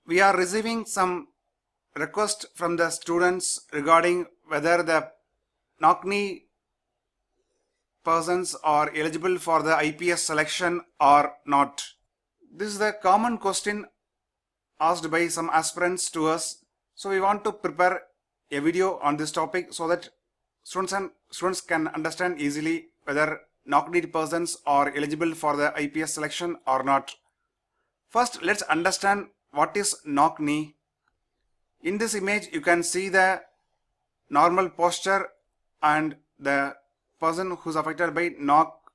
we are receiving some request from the students regarding whether the knock-knee persons are eligible for the IPS selection or not. This is the common question asked by some aspirants to us. So we want to prepare a video on this topic so that students can understand easily whether knock-knee persons are eligible for the IPS selection or not. First, let's understand what is knock-knee. In this image, you can see the normal posture and the person who's affected by knock-knee.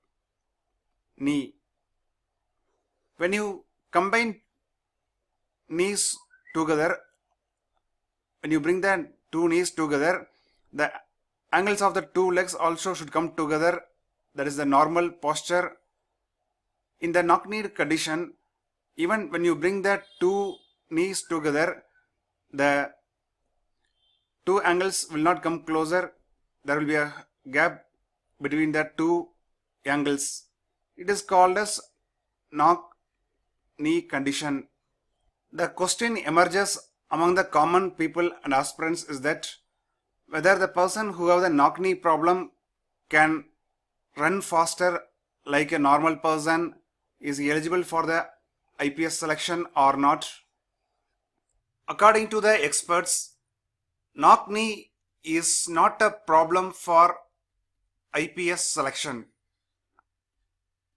When you combine knees together, when you bring the two knees together, the angles of the two legs also should come together. That is the normal posture. In the knock-knee condition, even when you bring the two knees together, the two angles will not come closer. There will be a gap between the two angles. It is called as knock-knee condition. The question emerges among the common people and aspirants is that whether the person who have the knock-knee problem can run faster like a normal person, is eligible for the IPS selection or not. According to the experts, knock-knee is not a problem for IPS selection.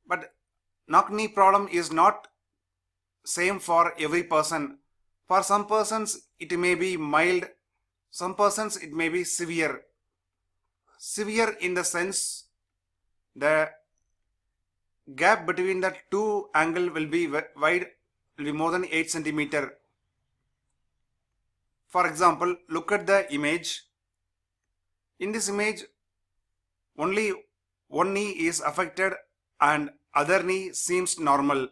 But knock-knee problem is not same for every person. For some persons it may be mild, some persons it may be severe. Severe in the sense the gap between the two angle will be wide, will be more than 8 centimeter. For example, look at the image. In this image, only one knee is affected and other knee seems normal.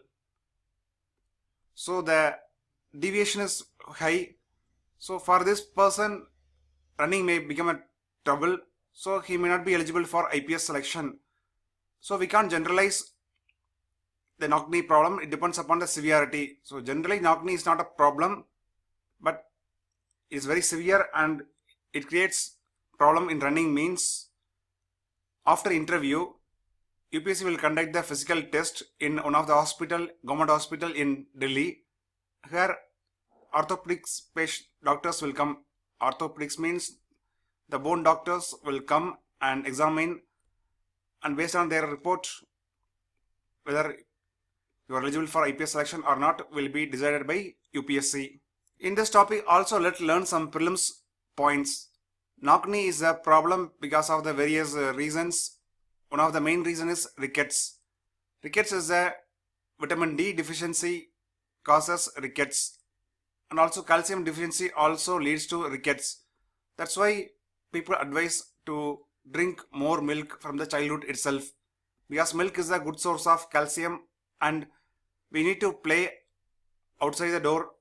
So the deviation is high. So for this person, running may become a trouble. So he may not be eligible for IPS selection. So we can't generalize the knock-knee problem. It depends upon the severity. So generally knock-knee is not a problem, but it's very severe and it creates problem in running. Means after interview, UPSC will conduct the physical test in one of the government hospital in Delhi. Here orthopedics doctors will come. Orthopedics means the bone doctors will come and examine, and based on their report whether you are eligible for IPS selection or not will be decided by UPSC. In this topic also let's learn some prelims points. Knock-knee is a problem because of the various reasons. One of the main reasons is rickets. Rickets is a vitamin D deficiency causes rickets, and also calcium deficiency also leads to rickets. That's why people advise to drink more milk from the childhood itself, because milk is a good source of calcium and we need to play outside the door,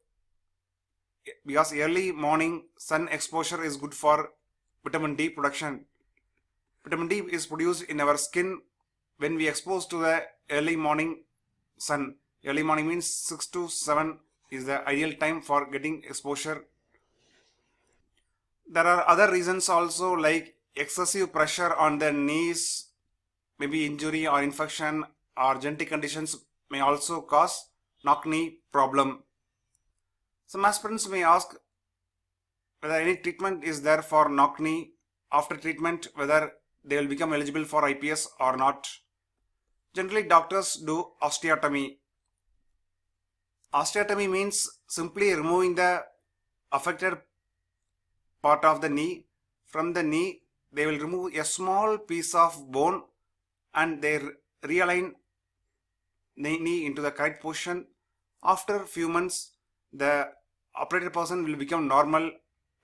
because early morning sun exposure is good for vitamin D production. Vitamin D is produced in our skin when we expose to the early morning sun. Early morning means 6 to 7 is the ideal time for getting exposure. There are other reasons also, like excessive pressure on the knees, maybe injury or infection or genetic conditions may also cause knock-knee problem. Some aspirants may ask whether any treatment is there for knock-knee. After treatment, whether they will become eligible for IPS or not. Generally, doctors do osteotomy. Osteotomy means simply removing the affected part of the knee. From the knee, they will remove a small piece of bone and they realign the knee into the correct position. After a few months, the operated person will become normal,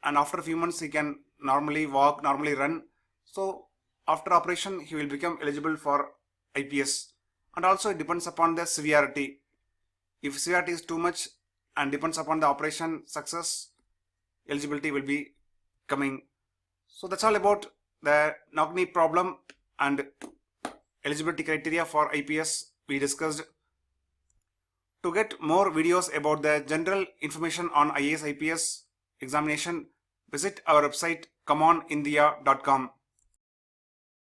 and after a few months he can normally walk, normally run. So after operation he will become eligible for IPS. And also it depends upon the severity. If severity is too much and depends upon the operation success, eligibility will be coming. So that's all about the knock-knee problem and eligibility criteria for IPS we discussed. To get more videos about the general information on IAS IPS examination, visit our website commoonindia.com.